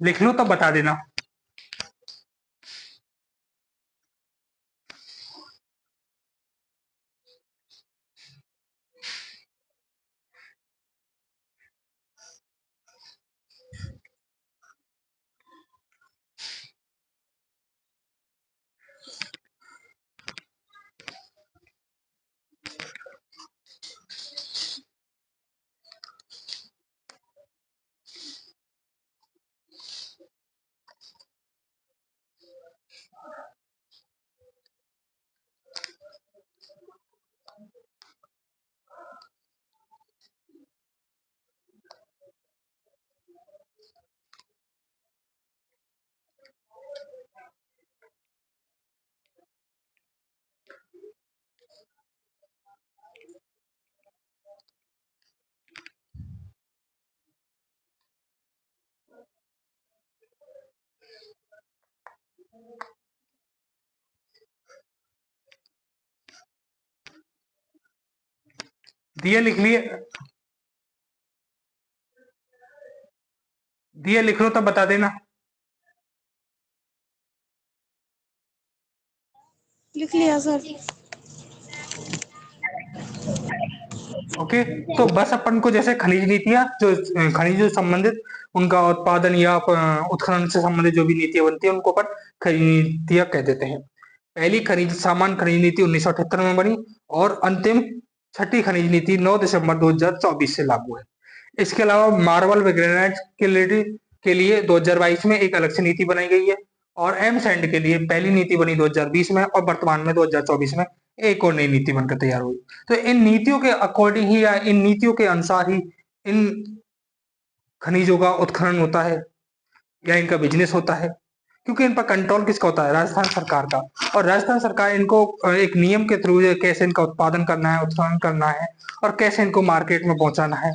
लिख लो तब बता देना। दिया लिख लिए? दिया लिख लो तब बता देना। लिख लिया सर। ओके, तो बस अपन को जैसे खनिज नीतियां जो खनिजों से संबंधित उनका उत्पादन या उत्खनन से संबंधित जो भी नीतियां बनती है उनको अपन खनिज नीतियां कह देते हैं। पहली खनिज सामान्य खनिज नीति 1978 में बनी और अंतिम छठी खनिज नीति 9 दिसंबर 2024 से लागू है। इसके अलावा मार्बल व ग्रेनाइट के लिए 2022 में एक अलग से नीति बनाई गई है और एम सैंड के लिए पहली नीति बनी 2020 में और वर्तमान में 2024 में एक और नई नीति बनकर तैयार हुई। तो इन नीतियों के अकॉर्डिंग ही या इन नीतियों के अनुसार ही इन खनिजों का उत्खनन होता है या इनका बिजनेस होता है, क्योंकि इन पर कंट्रोल किसका होता है? राजस्थान सरकार का। और राजस्थान सरकार इनको एक नियम के थ्रू कैसे इनका उत्पादन करना है, उत्खनन करना है और कैसे इनको मार्केट में पहुंचाना है,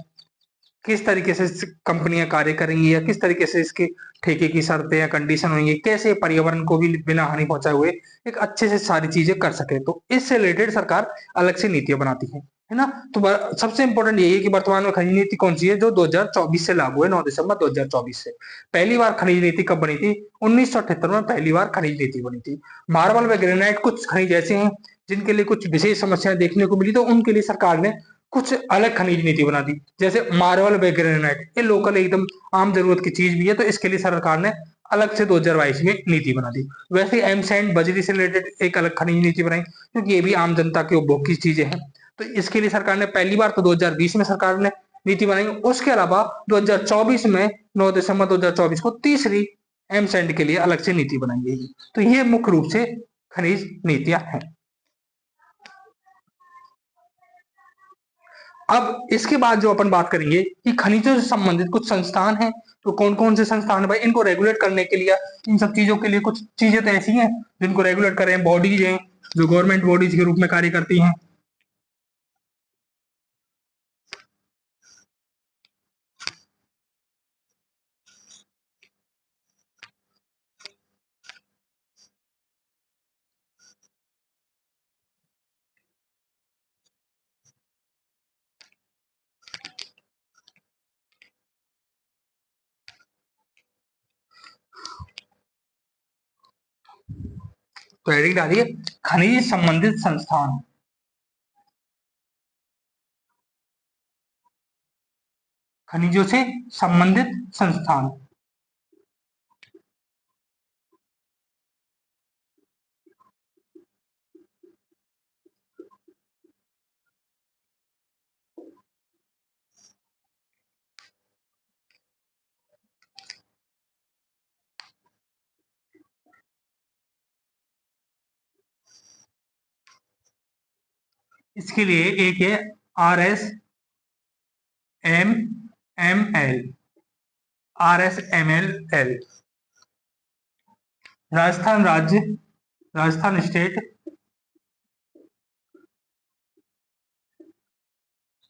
किस तरीके से कंपनियां कार्य करेंगी या किस तरीके से इसके ठेके की शर्तें या कंडीशन होंगी, कैसे पर्यावरण को भी बिना हानि पहुंचाए हुए एक अच्छे से सारी चीजें कर सके, तो इससे रिलेटेड सरकार अलग से नीतियां बनाती है ना। तो सबसे इंपॉर्टेंट यही है कि वर्तमान में खनिज नीति कौन सी है, जो 2024 से लागू है, 9 दिसंबर 2024 से। पहली बार खनिज नीति कब बनी थी? 1978 में पहली बार खनिज नीति बनी थी। मार्बल व ग्रेनाइट कुछ खनिज ऐसे हैं जिनके लिए कुछ विशेष समस्याएं देखने को मिली, तो उनके लिए सरकार ने कुछ अलग खनिज नीति बना दी। जैसे मार्बल व ग्रेनाइट, ये लोकल एकदम आम जरूरत की चीज भी है, तो इसके लिए सरकार ने अलग से 2022 में नीति बना दी। वैसे एम सैंड बजरी से रिलेटेड एक अलग खनिज नीति बनाई, क्योंकि ये भी आम जनता के उपभोग की चीजें हैं। तो इसके लिए सरकार ने पहली बार तो 2020 में सरकार ने नीति बनाई। उसके अलावा 2024 में 9 दिसंबर 2024 को तीसरी एम सैंड के लिए अलग से नीति बनाई गई। तो ये मुख्य रूप से खनिज नीतियां हैं। अब इसके बाद जो अपन बात करेंगे कि खनिजों से संबंधित कुछ संस्थान हैं, तो कौन कौन से संस्थान है भाई? इनको रेगुलेट करने के लिए, इन सब चीजों के लिए कुछ चीजें तो ऐसी हैं जिनको रेगुलेट करें, बॉडीज हैं जो गवर्नमेंट बॉडीज के रूप में कार्य करती हैं। तो हेडिंग डालिए खनिज संबंधित संस्थान। खनिजों से संबंधित संस्थान। इसके लिए एक है RSMML। RSMLL राजस्थान राज्य, Rajasthan state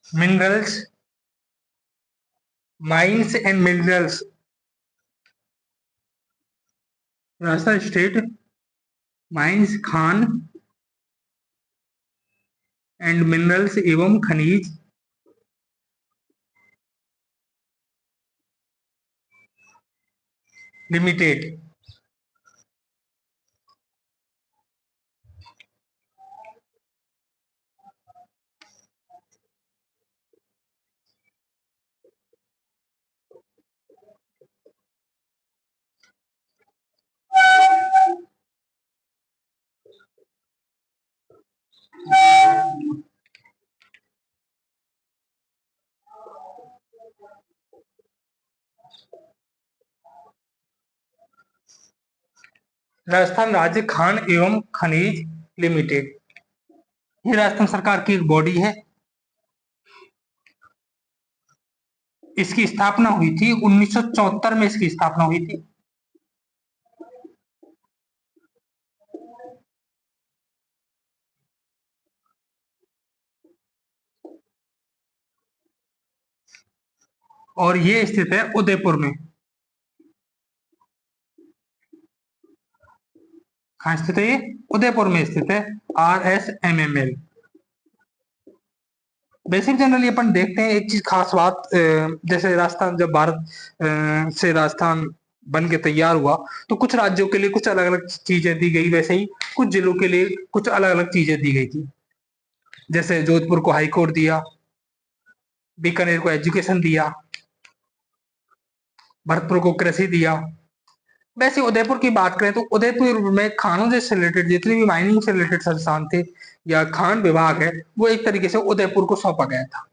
minerals mines and minerals. Rajasthan state mines Khan and minerals एवं खनिज लिमिटेड। राजस्थान राज्य खान एवं खनिज लिमिटेड, ये राजस्थान सरकार की एक बॉडी है। इसकी स्थापना हुई थी 1974 में, इसकी स्थापना हुई थी। और ये स्थित है उदयपुर में। कहाँ स्थित है ये? उदयपुर में स्थित है। RSMML। बेसिक जनरली अपन देखते हैं एक चीज खास बात, जैसे राजस्थान जब भारत से राजस्थान बन के तैयार हुआ तो कुछ राज्यों के लिए कुछ अलग अलग चीजें दी गई, वैसे ही कुछ जिलों के लिए कुछ अलग अलग चीजें दी गई थी। जैसे जोधपुर को हाई कोर्ट दिया, बीकानेर को एजुकेशन दिया, भरतपुर को कृषि दिया। वैसे उदयपुर की बात करें तो उदयपुर में खानों से रिलेटेड जितने भी माइनिंग से रिलेटेड संस्थान थे या खान विभाग है, वो एक तरीके से उदयपुर को सौंपा गया था।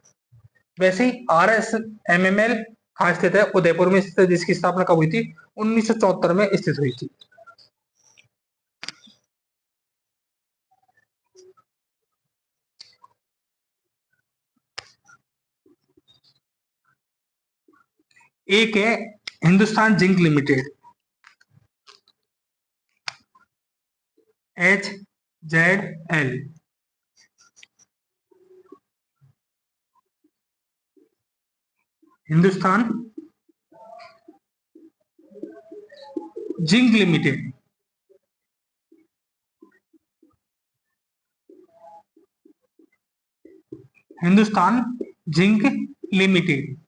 वैसे ही RSMML कहाँ स्थित है? उदयपुर में स्थित है, जिसकी स्थापना कब हुई थी? 1974 में स्थित हुई थी। एक है Hindustan zinc limited, HZL। Hindustan zinc limited. Hindustan zinc limited.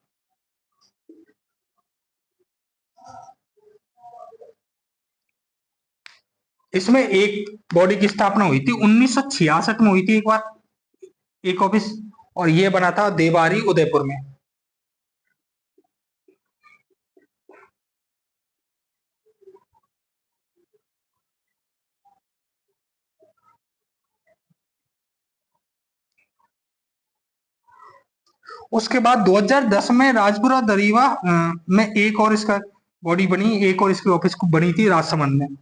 इसमें एक बॉडी की स्थापना हुई थी 1966 में, हुई थी एक बार एक ऑफिस, और ये बना था देवारी उदयपुर में। उसके बाद 2010 में राजपुरा दरीवा में एक और इसका बॉडी बनी, एक और इसकी ऑफिस को बनी थी राजसमंद में।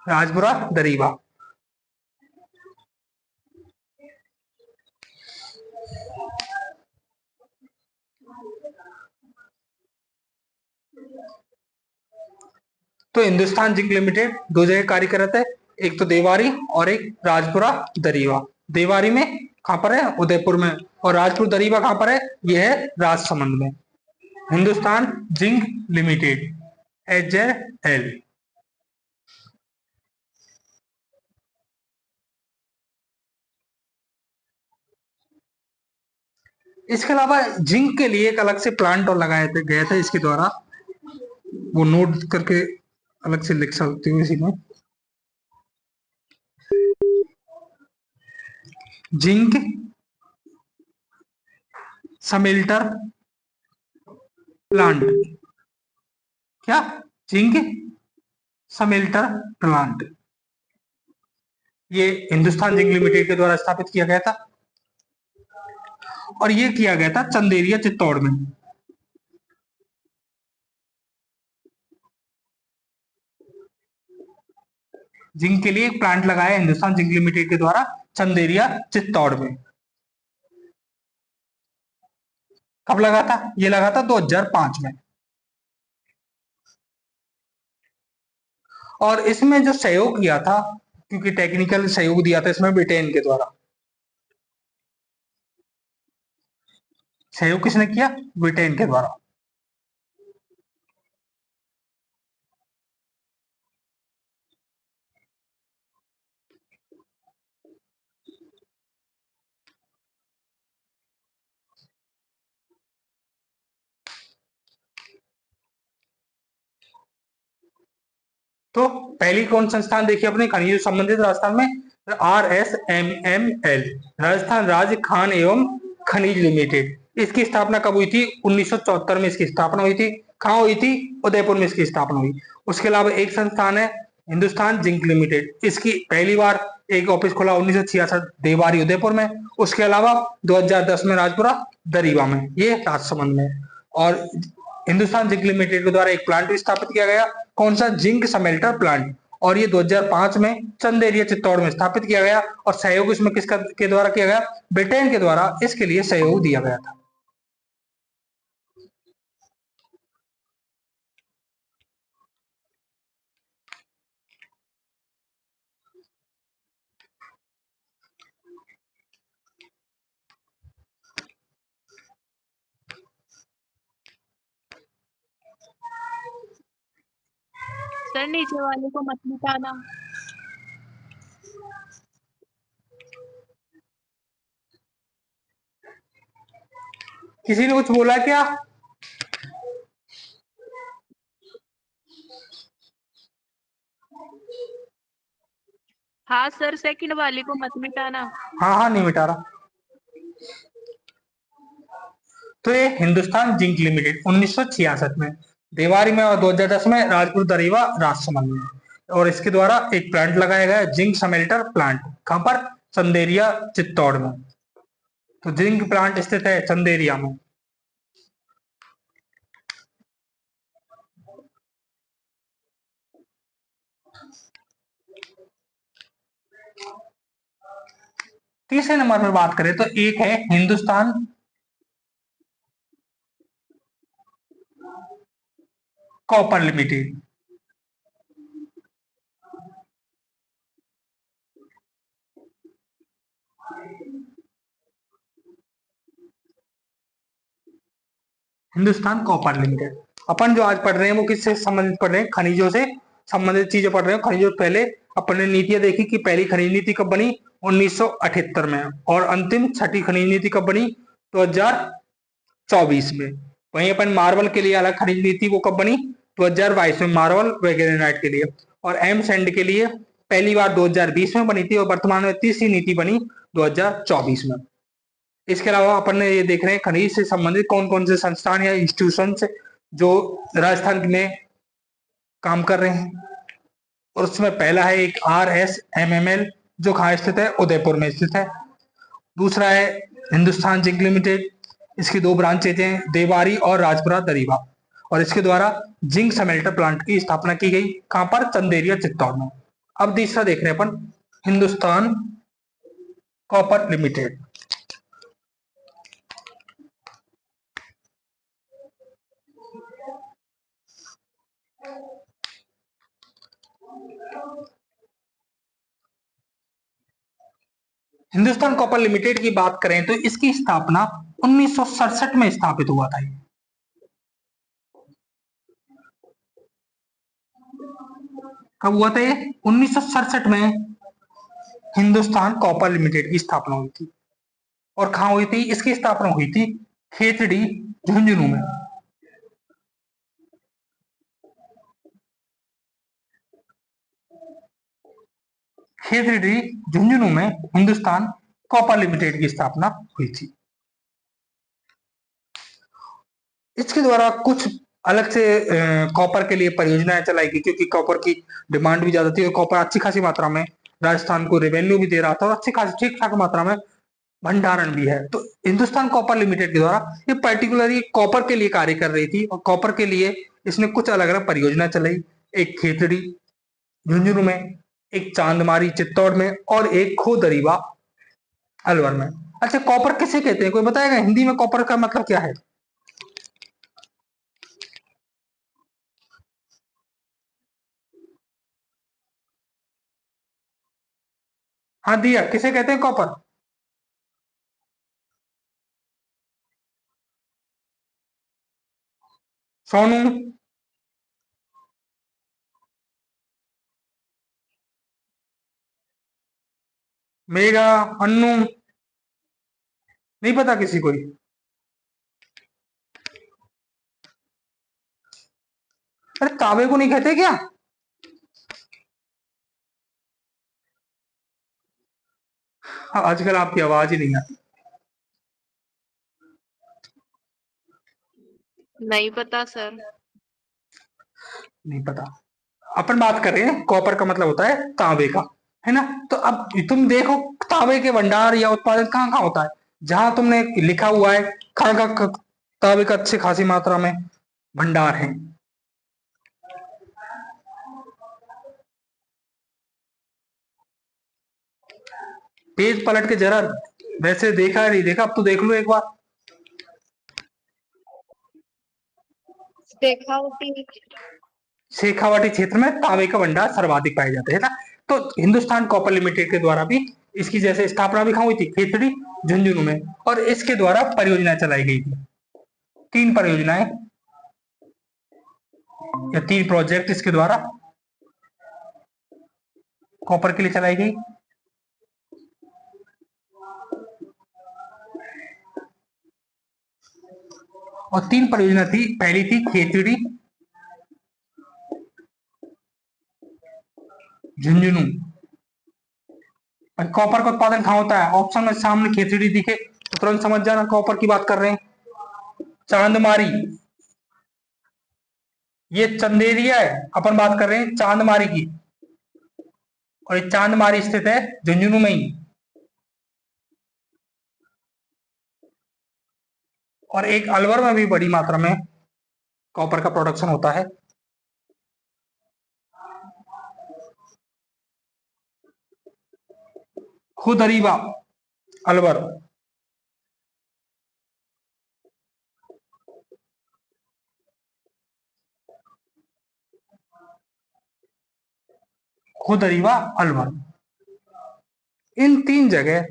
राजपुरा दरीवा। तो हिंदुस्तान जिंक लिमिटेड दो जगह कार्य करता है, एक तो देवारी और एक राजपुरा दरीवा। देवारी में कहां पर है? उदयपुर में। और राजपुर दरीवा कहां पर है? यह है राजसमंद में। Hindustan zinc limited, HZL। इसके अलावा जिंक के लिए एक अलग से प्लांट और लगाया गया था इसके द्वारा, वो नोट करके अलग से लिख सकते हो इसी में। Zinc smelter plant. क्या? जिंक समेल्टर प्लांट, ये हिंदुस्तान जिंक लिमिटेड के द्वारा स्थापित किया गया था, और ये किया गया था चंदेरिया चित्तौड़ में। जिंक के लिए एक प्लांट लगाया हिंदुस्तान जिंक लिमिटेड के द्वारा चंदेरिया चित्तौड़ में। कब लगा था? ये लगा था 2005 में। और इसमें जो सहयोग किया था, क्योंकि टेक्निकल सहयोग दिया था इसमें ब्रिटेन के द्वारा। सहयोग किसने किया? ब्रिटेन के द्वारा। तो पहली कौन संस्थान देखिए अपने खनिजों से संबंधित राजस्थान में, RSMML, राजस्थान राज्य खान एवं खनिज लिमिटेड। इसकी स्थापना कब हुई थी? 1974 में इसकी स्थापना हुई थी। कहाँ हुई थी? उदयपुर में इसकी स्थापना हुई। उसके अलावा एक संस्थान है हिंदुस्तान जिंक लिमिटेड, इसकी पहली बार एक ऑफिस खुला 1966 देवारी उदयपुर में। उसके अलावा 2010 में राजपुरा दरीवा में, ये राजसमंद में। और हिंदुस्तान जिंक लिमिटेड के द्वारा एक प्लांट भी स्थापित किया गया, कौन सा? जिंक समेल्टर प्लांट, और ये 2005 में चंदेरिया चित्तौड़ में स्थापित किया गया। और सहयोग इसमें किसका के द्वारा किया गया? ब्रिटेन के द्वारा इसके लिए सहयोग दिया गया था। सर नीचे वाले को मत मिटाना। किसी ने कुछ बोला क्या? हाँ सर, सेकंड वाले को मत मिटाना। हाँ हाँ, नहीं मिटा रहा। तो ये हिंदुस्तान जिंक लिमिटेड 1966 में देवारी में, और 2010 में राजपुर दरीवा राजसमंद में। और इसके द्वारा एक प्लांट लगाया गया जिंक समेल्टर प्लांट, कहां पर? चंदेरिया चित्तौड़ में। तो जिंक प्लांट स्थित है चंदेरिया में। तीसरे नंबर पर बात करें तो एक है Hindustan Copper Limited. Hindustan Copper Limited. अपन जो आज पढ़ रहे हैं वो किससे संबंधित पढ़ रहे हैं? खनिजों से संबंधित चीजें पढ़ रहे हैं। खनिजों पहले अपन ने नीतियां देखी कि पहली खनिज नीति कब बनी? 1978 में। और अंतिम छठी खनिज नीति कब बनी? 2024 में। वहीं अपन मार्बल के लिए अलग खनिज नीति वो कब बनी? 2022 में, मार्बल व ग्रेनाइट के लिए। और एम सैंड के लिए पहली बार 2020 में बनी थी, और वर्तमान में तीसरी नीति बनी 2024 में। इसके अलावा अपन ने ये देख रहे हैं खनिज से संबंधित कौन कौन से संस्थान या इंस्टीट्यूशन जो राजस्थान में काम कर रहे हैं। और उसमें पहला है एक RSMML, जो कहाँ स्थित है? उदयपुर में स्थित है। दूसरा है हिंदुस्तान जिंक लिमिटेड, इसकी दो ब्रांचेज हैं, देवारी और राजपुरा दरीवा। और इसके द्वारा जिंक समेल्टर प्लांट की स्थापना की गई, कहां पर? चंदेरिया चित्तौड़ में। अब तीसरा देख रहे हैं अपन Hindustan Copper Limited. Hindustan Copper Limited की बात करें तो इसकी स्थापना 1967 में स्थापित हुआ था। कब हुआ था ये? 1967 में हिंदुस्तान कॉपर लिमिटेड की स्थापना हुई थी। और कहां हुई थी इसकी स्थापना? हुई थी खेतड़ी, झुंझुनू में। खेतड़ी, झुंझुनू में हिंदुस्तान कॉपर लिमिटेड की स्थापना हुई थी। इसके द्वारा कुछ अलग से कॉपर के लिए परियोजनाएं चलाई गई, क्योंकि कॉपर की डिमांड भी ज्यादा थी और कॉपर अच्छी खासी मात्रा में राजस्थान को रेवेन्यू भी दे रहा था, और अच्छी खासी ठीक ठाक मात्रा में भंडारण भी है। तो हिंदुस्तान कॉपर लिमिटेड के द्वारा ये पर्टिकुलरली कॉपर के लिए कार्य कर रही थी, और कॉपर के लिए इसने कुछ अलग अलग परियोजना चलाई। एक खेतड़ी झुंझुनू में, एक चांदमारी चित्तौड़ में, और एक खोदरीवा अलवर में। अच्छा, कॉपर किसे कहते हैं? कोई बताएगा हिंदी में कॉपर का मतलब क्या है? हाँ दिया, किसे कहते हैं कॉपर? सोनू, मेगा, अन्नू, नहीं पता किसी को? अरे तांबे को नहीं कहते क्या? हाँ, आजकल आपकी आवाज ही नहीं आती। नहीं पता सर। नहीं पता। अपन बात कर रहे हैं, कॉपर का मतलब होता है तांबे का, है ना। तो अब तुम देखो, तांबे के भंडार या उत्पादन कहाँ कहाँ होता है, जहां तुमने लिखा हुआ है कहाँ कहाँ तांबे का अच्छी खासी मात्रा में भंडार है। पेज पलट के जरा, वैसे देखा है नहीं देखा, अब तो देख लो एक बार। शेखावटी। शेखावाटी क्षेत्र में तांबे का भंडार सर्वाधिक पाए जाते हैं ना। तो हिंदुस्तान कॉपर लिमिटेड के द्वारा भी इसकी जैसे स्थापना भी कहाँ हुई थी, खेतड़ी झुंझुनू में, और इसके द्वारा परियोजना चलाई गई थी। 3 परियोजनाएं या 3 प्रोजेक्ट इसके द्वारा कॉपर के लिए चलाई गई। और 3 परियोजना थी, पहली थी खेतड़ी झुंझुनू। कॉपर का उत्पादन कहाँ होता है, ऑप्शन में सामने खेतड़ी दिखे तो तुरंत समझ जाना कॉपर की बात कर रहे हैं। चांदमारी, ये चंदेरिया है, अपन बात कर रहे हैं चांदमारी की, और ये चांदमारी स्थित है झुंझुनू में ही। और एक अलवर में भी बड़ी मात्रा में कॉपर का प्रोडक्शन होता है। खुदरीवा, अलवर। खुदरीवा, अलवर, इन 3 जगह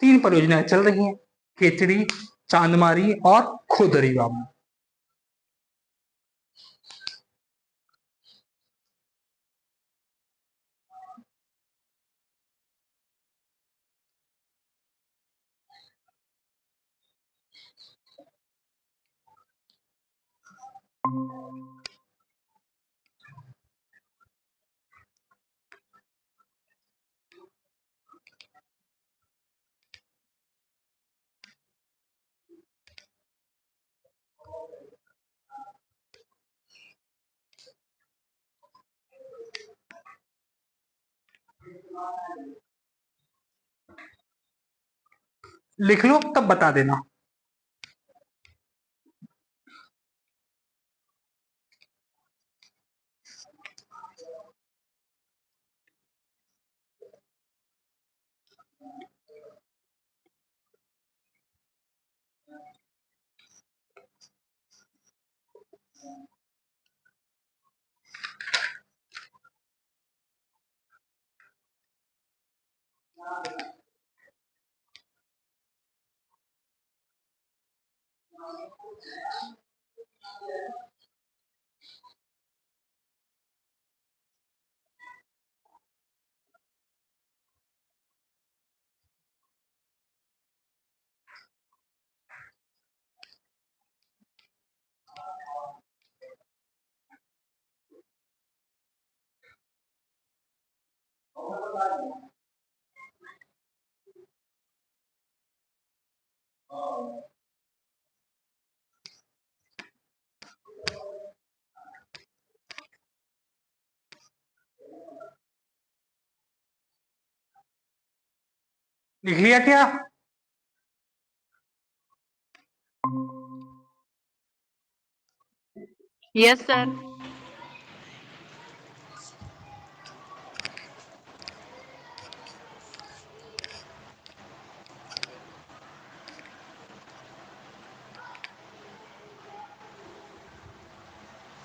3 परियोजनाएं चल रही हैं, खेचड़ी, चांदमारी और खुदरीवा में। लिख लो तब बता देना। लिख लिया क्या? Yes sir.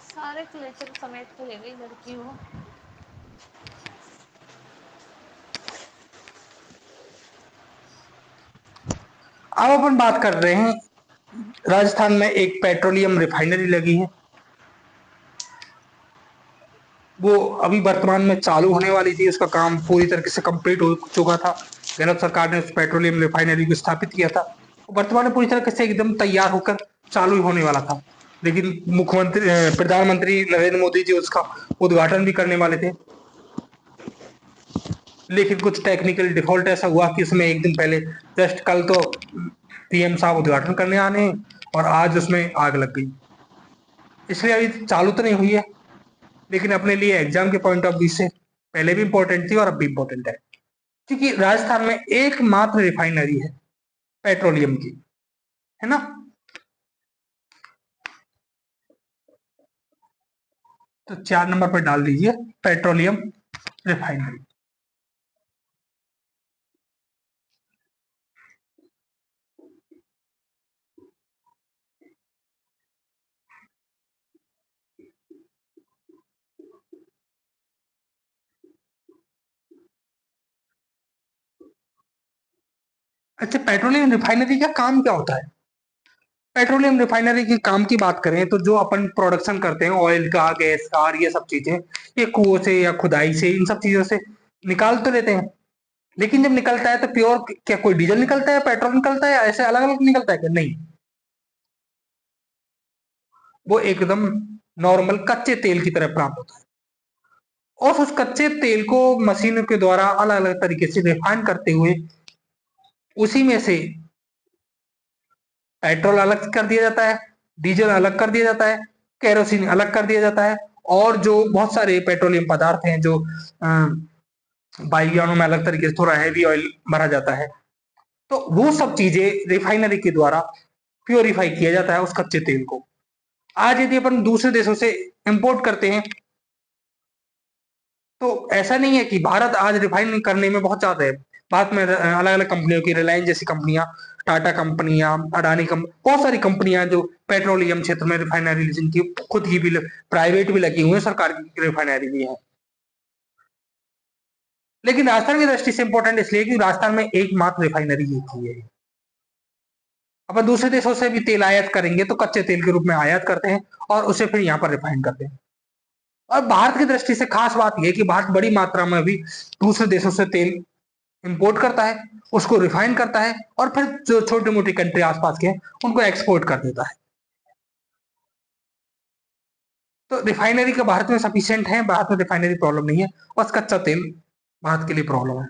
सारे क्लेचर समेट के ले गई लड़की वो। अब अपन बात कर रहे हैं, राजस्थान में एक पेट्रोलियम रिफाइनरी लगी है, वो अभी वर्तमान में चालू होने वाली थी, उसका काम पूरी तरीके से कंप्लीट हो चुका था। गहलोत सरकार ने उस पेट्रोलियम रिफाइनरी को स्थापित किया था, वर्तमान में पूरी तरीके से एकदम तैयार होकर चालू होने वाला था। लेकिन प्रधानमंत्री नरेंद्र मोदी जी उसका उद्घाटन भी करने वाले थे। लेकिन कुछ टेक्निकल डिफॉल्ट ऐसा हुआ कि उसमें एक दिन पहले, जस्ट कल तो पीएम साहब उद्घाटन करने आने हैं और आज उसमें आग लग गई। इसलिए अभी चालू तो नहीं हुई है, लेकिन अपने लिए एग्जाम के पॉइंट ऑफ व्यू से पहले भी इंपॉर्टेंट थी और अब भी इंपॉर्टेंट है, क्योंकि राजस्थान में एकमात्र रिफाइनरी है पेट्रोलियम की, है ना। तो 4 नंबर पर डाल दीजिए पेट्रोलियम रिफाइनरी। अच्छा, पेट्रोलियम रिफाइनरी का काम क्या होता है? पेट्रोलियम रिफाइनरी के काम की बात करें तो जो अपन प्रोडक्शन करते हैं ऑयल का, गैस का, और ये सब चीजें, ये कुओं से या खुदाई से, इन सब चीजों से निकाल तो लेते हैं, लेकिन जब निकलता है तो प्योर क्या कोई डीजल निकलता है, पेट्रोल निकलता है, या ऐसे अलग अलग निकलता है क्या? नहीं, वो एकदम नॉर्मल कच्चे तेल की तरह प्राप्त होता है, और उस कच्चे तेल को मशीनों के द्वारा अलग अलग तरीके से रिफाइन करते हुए उसी में से पेट्रोल अलग कर दिया जाता है, डीजल अलग कर दिया जाता है, केरोसिन अलग कर दिया जाता है, और जो बहुत सारे पेट्रोलियम पदार्थ हैं जो बायोगियानों में अलग तरीके से थोड़ा हैवी ऑयल भरा जाता है, तो वो सब चीजें रिफाइनरी के द्वारा प्योरीफाई किया जाता है उस कच्चे तेल को। आज यदि अपन दूसरे देशों से इंपोर्ट करते हैं तो ऐसा नहीं है कि भारत आज रिफाइन करने में बहुत ज्यादा है। भारत में अलग अलग कंपनियों की, रिलायंस जैसी कंपनियां, टाटा कंपनियां, अडानी बहुत सारी कंपनियां जो पेट्रोलियम क्षेत्र में रिफाइनरी, जिनकी खुद की भी प्राइवेट भी लगी हुई है, सरकार की रिफाइनरी भी है। लेकिन राजस्थान की दृष्टि से इंपॉर्टेंट इसलिए कि राजस्थान में एकमात्र रिफाइनरी एक ही है। अपन दूसरे देशों से भी तेल आयात करेंगे तो कच्चे तेल के रूप में आयात करते हैं और उसे फिर यहाँ पर रिफाइन करते हैं। और भारत की दृष्टि से खास बात यह है कि भारत बड़ी मात्रा में भी दूसरे देशों से तेल इंपोर्ट करता है, उसको रिफाइन करता है, और फिर जो छोटी मोटी कंट्री आसपास के हैं उनको एक्सपोर्ट कर देता है। तो रिफाइनरी का भारत में सफिशिएंट है, भारत में रिफाइनरी प्रॉब्लम नहीं है, बस कच्चा तेल भारत के लिए प्रॉब्लम है।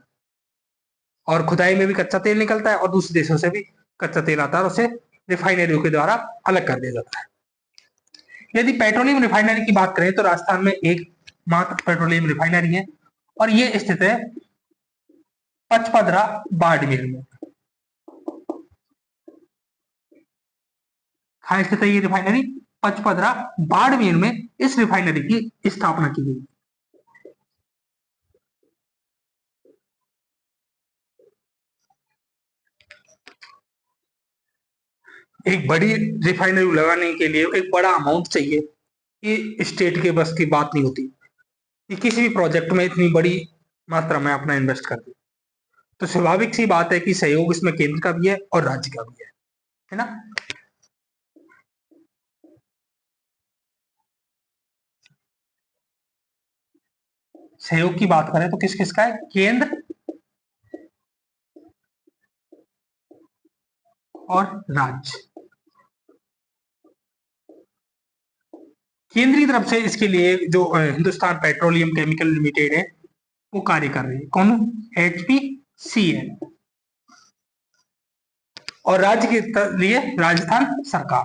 और खुदाई में भी कच्चा तेल निकलता है और दूसरे देशों से भी कच्चा तेल आता है और उसे रिफाइनरियों के द्वारा अलग कर दिया जाता है। यदि पेट्रोलियम रिफाइनरी की बात करें तो राजस्थान में एक मात्र पेट्रोलियम रिफाइनरी है, और ये स्थित है पचपदरा बाड़मेर में। कहाँ स्थित है ये रिफाइनरी? पचपदरा बाड़मेर में इस रिफाइनरी की स्थापना की गई। एक बड़ी रिफाइनरी लगाने के लिए एक बड़ा अमाउंट चाहिए, ये स्टेट के बस की बात नहीं होती कि किसी भी प्रोजेक्ट में इतनी बड़ी मात्रा में अपना इन्वेस्ट कर दे। तो स्वाभाविक सी बात है कि सहयोग इसमें केंद्र का भी है और राज्य का भी है ना। सहयोग की बात करें तो किस किसका है? केंद्र और राज्य। केंद्रीय तरफ से इसके लिए जो हिंदुस्तान पेट्रोलियम केमिकल लिमिटेड है वो कार्य कर रही है। कौन? HPCL। और राज्य के लिए राजस्थान सरकार।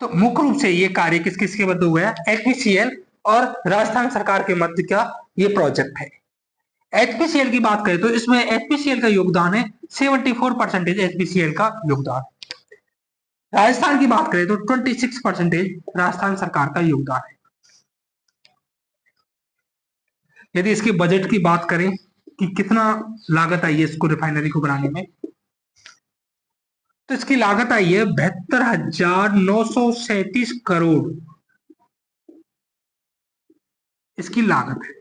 तो मुख्य रूप से ये कार्य किस किस के मध्य हुआ है? HPCL और राजस्थान सरकार के मध्य का ये प्रोजेक्ट है। HPCL की बात करें तो इसमें HPCL का योगदान है 74% HPCL का योगदान। राजस्थान की बात करें तो 26% राजस्थान सरकार का योगदान है। यदि इसके बजट की बात करें कि कितना लागत आई है इसको रिफाइनरी को बनाने में, तो इसकी लागत आई है 72,937 करोड़ इसकी लागत है,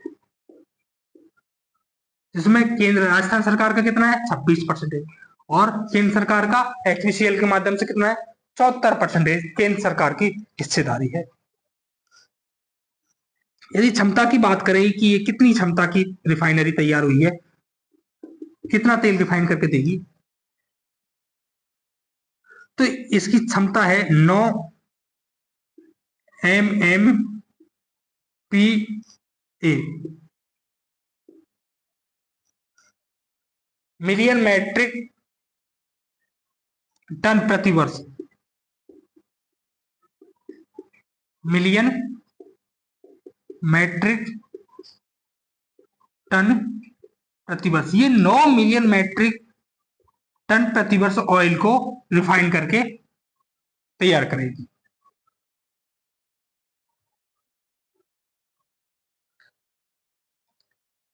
जिसमें केंद्र राजस्थान सरकार का कितना है? 26%। और केंद्र सरकार का HPCL के माध्यम से कितना है? 74% केंद्र सरकार की हिस्सेदारी है। यदि क्षमता की बात करें कि ये कितनी क्षमता की रिफाइनरी तैयार हुई है, कितना तेल रिफाइन करके देगी, तो इसकी क्षमता है 9 MMPA, मिलियन मैट्रिक टन प्रति वर्ष, मिलियन मैट्रिक टन प्रति वर्ष। ये 9 मिलियन मैट्रिक टन प्रति वर्ष ऑयल को रिफाइन करके तैयार करेगी।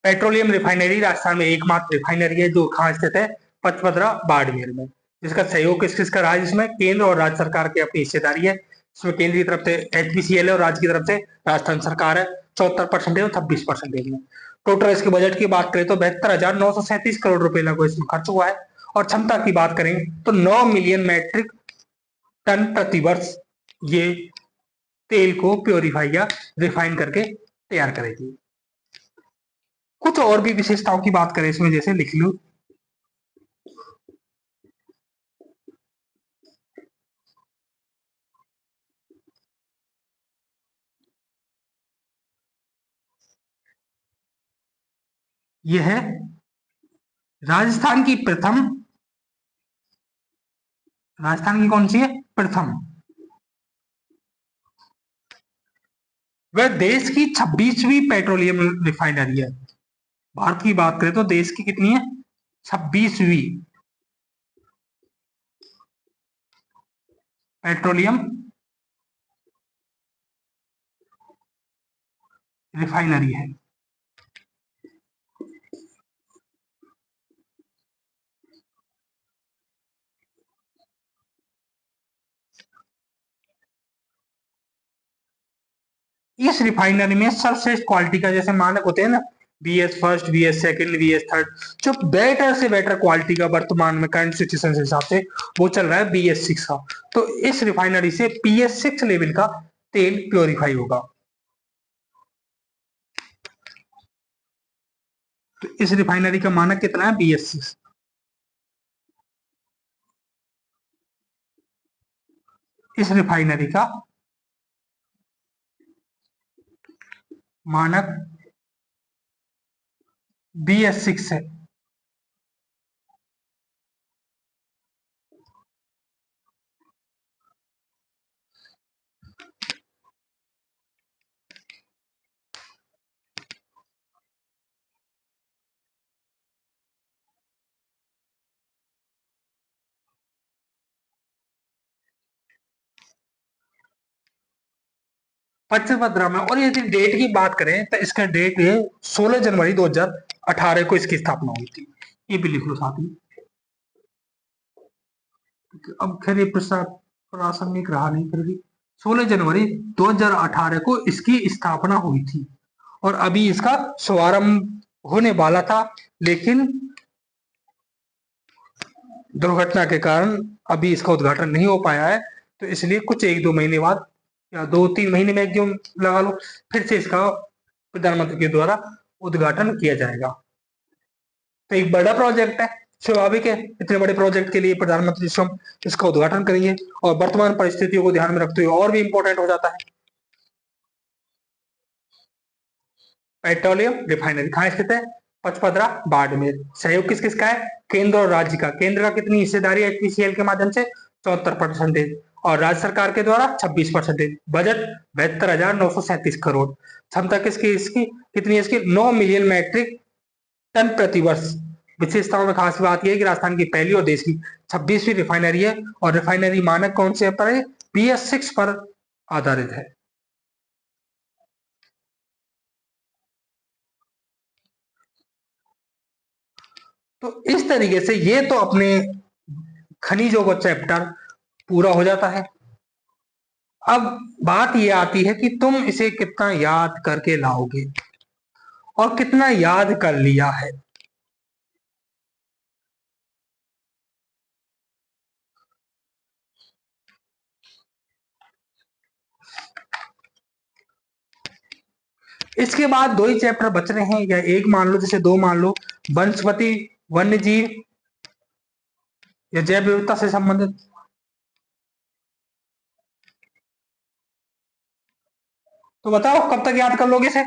पेट्रोलियम रिफाइनरी राजस्थान में एकमात्र रिफाइनरी है जो कहाँ स्थित है, पचपदरा बाड़मेर में। जिसका सहयोग किस किस का रहा है, इसमें केंद्र और राज्य सरकार की अपनी हिस्सेदारी है। इसमें केंद्र की तरफ से HPCL है और राज्य की तरफ से राजस्थान सरकार है 74% और 26% में। टोटल इसके बजट की बात करें तो 72,937 करोड़ रुपए लगभग इसमें खर्च हुआ है। और क्षमता की बात करें तो 9 मिलियन मैट्रिक टन प्रति वर्ष ये तेल को प्योरीफाई या रिफाइन करके तैयार करेगी। कुछ और भी विशेषताओं की बात करें इसमें, जैसे लिख लो, यह है राजस्थान की कौन सी है, प्रथम, वह देश की 26वीं पेट्रोलियम रिफाइनरी है। भारत की बात करें तो देश की कितनी है, 26वीं पेट्रोलियम रिफाइनरी है। इस रिफाइनरी में सर्वश्रेष्ठ क्वालिटी का, जैसे मानक होते हैं ना, BS first, BS second, BS third, जो बेटर से बेटर क्वालिटी का वर्तमान में करंट सिचुएशन के हिसाब से वो चल रहा है BS6 का। तो इस रिफाइनरी से BS6 लेवल का तेल प्योरीफाई होगा। तो इस रिफाइनरी का मानक कितना है, BS6। इस रिफाइनरी का मानक BS6 है। पचपदरा में, और यदि डेट की बात करें तो इसका डेट है 16 जनवरी 2018 को इसकी स्थापना हुई थी। ये भी लिख लो साथ में। अब खैर ये प्रासंगिक रहा नहीं, फिर भी 16 जनवरी 2018 को इसकी स्थापना हुई थी और अभी इसका शुभारंभ होने वाला था, लेकिन दुर्घटना के कारण अभी इसका उद्घाटन नहीं हो पाया है। तो इसलिए कुछ 1-2 महीने बाद या 2-3 महीने में एकदम लगा लो, फिर से इसका प्रधानमंत्री के द्वारा उद्घाटन किया जाएगा। तो एक बड़ा प्रोजेक्ट है, स्वाभाविक है इतने बड़े प्रोजेक्ट के लिए प्रधानमंत्री स्वयं इसका उद्घाटन करेंगे और वर्तमान परिस्थितियों को ध्यान में रखते हुए और भी इंपॉर्टेंट हो जाता है। पेट्रोलियम रिफाइनरी कहाँ स्थित है, पचपदरा बाड़मेर। सहयोग किस किस का है, केंद्र और राज्य का। केंद्र का कितनी हिस्सेदारी है HPCL के माध्यम से, 74%, और राज्य सरकार के द्वारा 26%। बजट 72,937 करोड़। क्षमता किसकी, इसकी कितनी है, इसकी 9 मिलियन मैट्रिक टन प्रति वर्ष। विशेषताओं में खास बात यह है कि राजस्थान की पहली और देश की 26वीं रिफाइनरी है और रिफाइनरी मानक कौन से पर है, BS6 पर आधारित है। तो इस तरीके से ये तो अपने खनिजों का चैप्टर पूरा हो जाता है। अब बात ये आती है कि तुम इसे कितना याद करके लाओगे और कितना याद कर लिया है। इसके बाद 2 ही चैप्टर बच रहे हैं, या एक मान लो, जैसे 2 मान लो, वनस्पति, वन्य जीव या जैव विविधता से संबंधित। तो बताओ कब तक याद कर लोगे इसे?